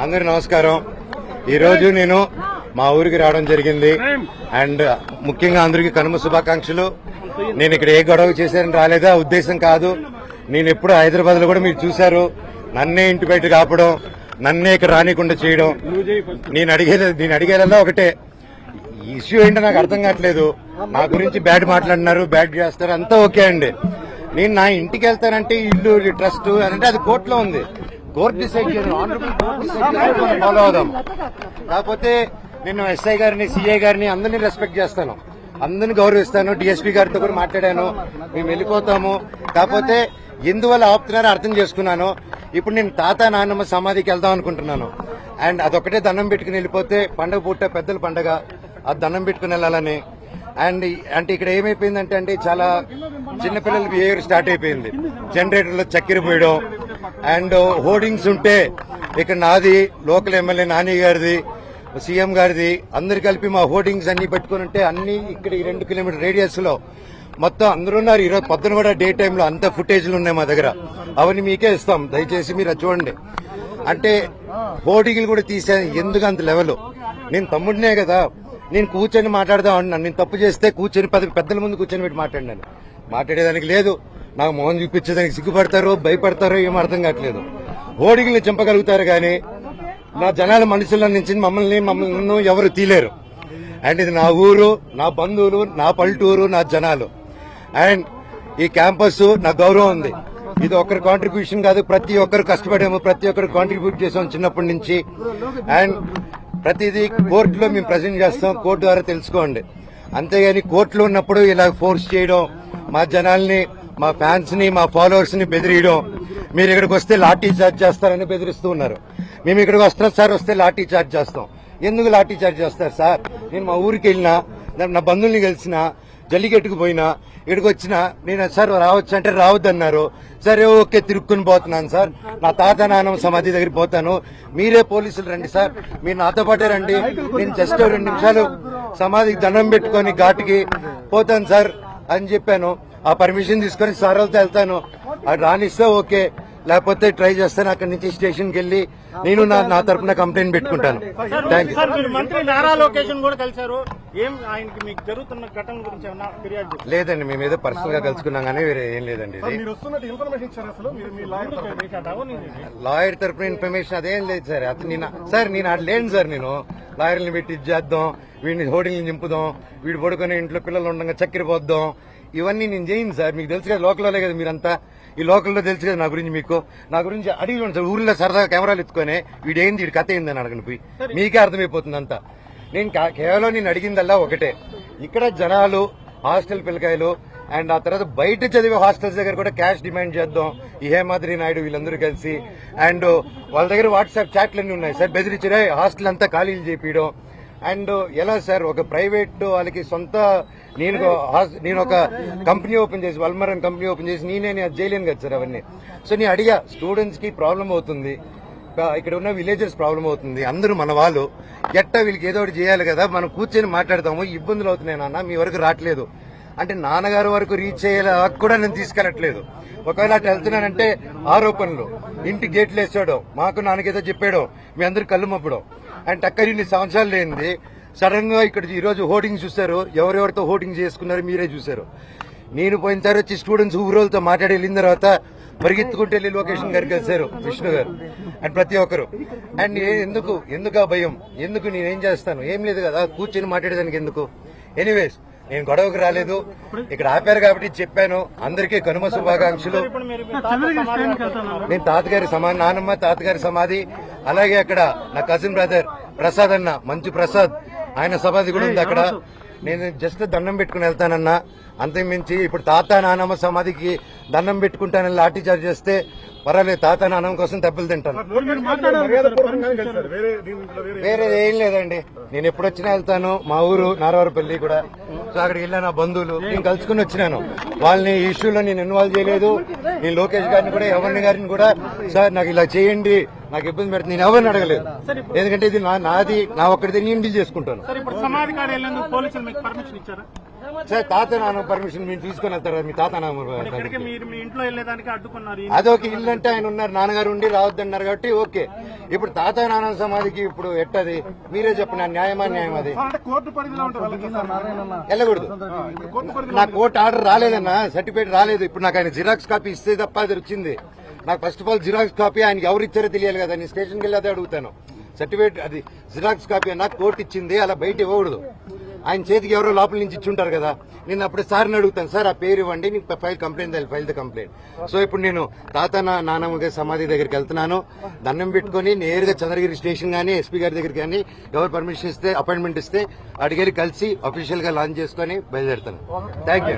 అందరికి నమస్కారం. ఈ రోజు నేను మా ఊరికి రావడం జరిగింది. అండ్ ముఖ్యంగా అందరికి కనుమ శుభాకాంక్షలు. నేను ఇక్కడ ఏ గొడవ చేశారని రాలేదా ఉద్దేశం కాదు. నేను ఎప్పుడు హైదరాబాద్ లో కూడా మీరు చూశారు, నన్నే ఇంటి బయట కాపడం, నన్నే ఇక్కడ రానికుండా చేయడం. నేను అడిగేలా ఒకటే, ఇష్యూ ఏంటో నాకు అర్థం కావట్లేదు. నా గురించి బ్యాడ్ మాట్లాడినారు, బ్యాడ్ చేస్తారు, అంతా ఓకే అండి. నేను నా ఇంటికి వెళ్తానంటే ఇల్లు ట్రస్ట్ అంటే అది కోర్టులో ఉంది. కోర్టు డిసైడ్ చేయను, ఆనరబుల్ కోర్టు డిసైడ్ చేసి ఫాలో అవుదాం. కాకపోతే నేను ఎస్ఐ గారిని, సిఐ గారిని అందరినీ రెస్పెక్ట్ చేస్తాను, అందరిని గౌరవిస్తాను. డిఎస్పీ గారితో కూడా మాట్లాడాను, మేము వెళ్ళిపోతాము. కాకపోతే ఎందువల్ల ఆపుతున్నారో అర్థం చేసుకున్నాను. ఇప్పుడు నేను తాత నాన్నమ్మ సమాధికి వెళ్దాం అనుకుంటున్నాను. అండ్ అదొకటే దండం పెట్టుకుని వెళ్ళిపోతే పండగ పూట పెద్దల పండగ, అది దండం పెట్టుకుని వెళ్ళాలని. అండ్ అంటే ఇక్కడ ఏమైపోయిందంటే అండి, చాలా చిన్నపిల్లల బిహేవియర్ స్టార్ట్ అయిపోయింది. జనరేటర్లో చక్కెర పోయడం అండ్ హోర్డింగ్స్ ఉంటే ఇక్కడ నాది, లోకల్ ఎమ్మెల్యే నాని గారిది, సీఎం గారిది, అందరు కలిపి మా హోర్డింగ్స్ అన్ని పెట్టుకుని ఉంటే అన్ని ఇక్కడ 2 కిలోమీటర్ రేడియస్ లో మొత్తం అందరూ ఉన్నారు. ఈరోజు పొద్దున కూడా డే టైంలో అంత ఫుటేజ్లు ఉన్నాయి మా దగ్గర, అవన్నీ మీకే ఇస్తాం, దయచేసి మీరు అది చూడండి. అంటే హోర్డింగ్లు కూడా తీసాను. ఎందుకు అంత లెవెల్? నేను తమ్ముడినే కదా, నేను కూర్చొని మాట్లాడదాం అంటున్నాను. నేను తప్పు చేస్తే కూర్చొని పెద్దల ముందు కూర్చొని పెట్టి మాట్లాడినాను. మాట్లాడేదానికి లేదు, నాకు మొహం చూపించేదానికి సిగ్గుపడతారో భయపడతారో ఏమో అర్థం కావట్లేదు. హోర్డింగ్లు చంపగలుగుతారు కానీ నా జనాల మనుషుల నుంచి మమ్మల్ని ఎవరు తీలేరు. అండ్ ఇది నా ఊరు, నా బంధువులు, నా పల్లెటూరు, నా జనాలు. అండ్ ఈ క్యాంపస్ నా గౌరవం ఉంది. ఇది ఒక్కరి కాంట్రిబ్యూషన్ కాదు, ప్రతి ఒక్కరు కష్టపడాము, ప్రతి ఒక్కరు కాంట్రిబ్యూట్ చేసాం చిన్నప్పటి నుంచి. అండ్ ప్రతిదీ కోర్టులో మేము ప్రజెంట్ చేస్తాం, కోర్టు ద్వారా తెలుసుకోండి. అంతేగాని కోర్టులో ఉన్నప్పుడు ఇలా ఫోర్స్ చేయడం, మా జనాల్ని, మా ఫ్యాన్స్ ని, మా ఫాలోవర్స్ ని బెదిరియడం, మీరు ఇక్కడికి వస్తే లాఠీ చార్జ్ చేస్తారని బెదిరిస్తూ ఉన్నారు. మేము ఇక్కడికి వస్తున్నాం సార్, వస్తే లాఠీ చార్జ్ చేస్తాం. ఎందుకు లాఠీ చార్జ్ చేస్తారు సార్? నేను మా ఊరికి వెళ్ళినా, నా బంధువుల్ని కలిసినా, జల్లికెట్టుకు పోయినా, ఇక్కడికి వచ్చినా నేను సార్ రావచ్చు అంటే రావద్దన్నారు. సరే ఓకే, తిరుక్కుని పోతున్నాను సార్, నా తాత నాన్నమ్మ సమాధి దగ్గరికి పోతాను, మీరే పోలీసులు రండి సార్, మీరు నాతో పాటే రండి, నేను జస్ట్ 2 నిమిషాలు సమాధికి దండం పెట్టుకొని ఘాటుకి పోతాను సార్ అని చెప్పాను. ఆ పర్మిషన్ తీసుకొని సార్ వెళ్తే వెళ్తాను, అది రానిస్తే ఓకే, లేకపోతే ట్రై చేస్తాను. అక్కడి నుంచి స్టేషన్కి వెళ్లి నేను నా తరపున కంప్లైంట్ పెట్టుకుంటాను. Thank you. మంత్రి నారా లోకేష్ కూడా కలిశారు, ఏం ఆయనకి మీకు జరుగుతున్న ఘటన గురించి ఏమన్నా ఫిర్యాదు? లేదండి, మేము ఏదో పర్సనల్ గా కలుసుకున్నాం కానీ వేరే ఏం లేదండి. ఇది లాయర్ తరపున ఇన్ఫర్మేషన్ అదేం లేదు సార్. నేను అటు లేను సార్. నేను లాయర్ని పెట్టి చేద్దాం, వీడిని హోర్డింగ్ని చింపుదాం, వీడు పడుకొని ఇంట్లో పిల్లలు ఉండగా చక్కెర పోద్దాం, ఇవన్నీ నేను చేయను సార్. మీకు తెలుసు కదా, లోకల్లోనే కదా మీరంతా, ఈ లోకల్లో తెలుసు కదా నా గురించి. మీకు నా గురించి అడిగి సార్, ఊర్లో సరదాగా కెమెరాలు ఎత్తుకొని వీడేంది, వీడి కథ ఏందని అడగని పోయి మీకే అర్థమైపోతుంది అంతా. నేను కేవలం నేను అడిగిందల్లా ఒకటే, ఇక్కడ జనాలు, హాస్టల్ పిల్లకాయలు అండ్ ఆ తర్వాత బయట చదివే హాస్టల్స్ దగ్గర కూడా క్యాష్ డిమాండ్ చేద్దాం. ఈ హేమాద్రి నాయుడు వీళ్ళందరూ కలిసి, అండ్ వాళ్ళ దగ్గర వాట్సాప్ చాట్లన్నీ ఉన్నాయి సార్, బెదిరించే హాస్టల్ అంతా ఖాళీలు చేపించడం. అండ్ ఎలా సార్, ఒక ప్రైవేట్ వాళ్ళకి సొంత, నేను ఒక కంపెనీ ఓపెన్ చేసి, వల్మరన్ కంపెనీ ఓపెన్ చేసి నేను అది చేయలేను కదా సార్ అవన్నీ. సో నేను అడిగా, స్టూడెంట్స్ కి ప్రాబ్లం అవుతుంది, ఇక్కడ ఉన్న విలేజర్స్ ప్రాబ్లం అవుతుంది, అందరూ మన వాళ్ళు, ఎట్టా వీళ్ళకి ఏదో ఒకటి చేయాలి కదా, మనం కూర్చొని మాట్లాడతాము, ఇబ్బందులు అవుతున్నాయి నాన్న, మీ వరకు రావట్లేదు అంటే నాన్నగారు వరకు రీచ్ అయ్యేలా కూడా నేను తీసుకెళ్లట్లేదు. ఒకవేళ అటు వెళ్తున్నానంటే ఆరోపణలు, ఇంటి గేట్లు వేసాడు, మాకు నాన్నకేదో చెప్పాడు, మీ అందరు కళ్ళు మప్పడం. అండ్ అక్కడ ఇన్ని సంవత్సరాలు లేనిది సడన్ గా ఇక్కడ ఈ రోజు హోర్డింగ్ చూశారు, ఎవరెవరితో హోర్డింగ్ చేసుకున్నారు మీరే చూశారు. నేను పోయినసారి వచ్చి స్టూడెంట్స్ ఊరోళ్ళతో మాట్లాడి వెళ్ళిన తర్వాత పరిగెత్తుకుంటే వెళ్ళి లొకేషన్ గారికి కలిశారు విష్ణు గారు అండ్ ప్రతి ఒక్కరు. అండ్ ఎందుకు ఆ భయం, ఎందుకు నేనేం చేస్తాను, ఏం లేదు కదా, కూర్చొని మాట్లాడేదానికి ఎందుకు. ఎనీవేస్, నేను గొడవకు రాలేదు, ఇక్కడ ఆపారు కాబట్టి చెప్పాను. అందరికీ కనుమ శుభాకాంక్షలు. నేను తాతగారి సమాధి, నానమ్మ తాతగారి సమాధి, అలాగే అక్కడ నా కజిన్ బ్రదర్ ప్రసాద్ అన్న, మంచు ప్రసాద్, ఆయన సమాధి కూడా ఉంది అక్కడ. నేను జస్ట్ దండం పెట్టుకుని వెళ్తానన్నా, అంతకుమించి ఇప్పుడు తాత నానమ్మ సమాధికి దండం పెట్టుకుంటానని లాఠీ చార్జ్ చేస్తే పర్వాలేదు, తాత నానమ్మ కోసం దెబ్బలు తింటాను. వేరే ఏం లేదండి, నేను ఎప్పుడొచ్చినా వెళ్తాను. మా ఊరు నారవరపల్లి కూడా, సో అక్కడికి వెళ్ళా, నా బంధువులు నేను కలుసుకుని వచ్చినాను. వాళ్ళని ఈ ఇష్యూలో నేను ఇన్వాల్వ్ చేయలేదు. నేను లోకేష్ గారిని కూడా, ఎవరిని గారిని కూడా, సార్ నాకు ఇలా చేయండి, నాకు ఇబ్బంది పెడుతుంది, నేను ఎవరిని అడగలేదు. ఎందుకంటే ఇది నాది, నా ఒక్కడిది నేను డీల్ చేసుకుంటాను. సార్ తాత నాన్న పర్మిషన్ మీరు తీసుకొని వెళ్తారా? మీ తాత నాన్న ఇక్కడికి మీరు మీ ఇంట్లో వెళ్ళేదానికి అడ్డుకున్నారు. అదొక ఇల్లు అంటే ఆయన ఉన్నారు, నాన్నగారు ఉండి రావద్దన్నారు కాబట్టి ఓకే. ఇప్పుడు తాత నాన్న సమాధికి ఇప్పుడు ఎట్టది మీరే చెప్పండి, న్యాయమా న్యాయం అది? వెళ్ళకూడదు. నా కోర్టు ఆర్డర్ రాలేదన్నా, సర్టిఫికేట్ రాలేదు. ఇప్పుడు నాకు ఆయన జిరాక్స్ కాపీ ఇస్తే తప్ప అది వచ్చింది. నాకు first of all xerox copy ఆయనకి ఎవరు ఇచ్చారో తెలియాలి కదా. నేను స్టేషన్కి వెళ్ళి అదే అడుగుతాను. సర్టిఫికేట్ అది జిరాక్స్ కాపీ అన్నా కోర్టు ఇచ్చింది, అలా బయట ఇవ్వకూడదు. ఆయన చేతికి ఎవరో లోపల నుంచి ఇచ్చుంటారు కదా. నేను అప్పుడు సార్ని అడుగుతాను, సార్ ఆ పేరు ఇవ్వండి, నీకు file complaint file the complaint. So ఇప్పుడు నేను తాత నానమ్మ గారి సమాధి దగ్గరికి వెళ్తున్నాను. దండం పెట్టుకుని నేరుగా చంద్రగిరి స్టేషన్ గానీ ఎస్పీ గారి దగ్గరికి కానీ ఎవరు పర్మిషన్ ఇస్తే అపాయింట్మెంట్ ఇస్తే అడిగేది కలిసి అఫీషియల్ గా లాంచ్ చేసుకుని బయలుదేరుతాను. Thank you.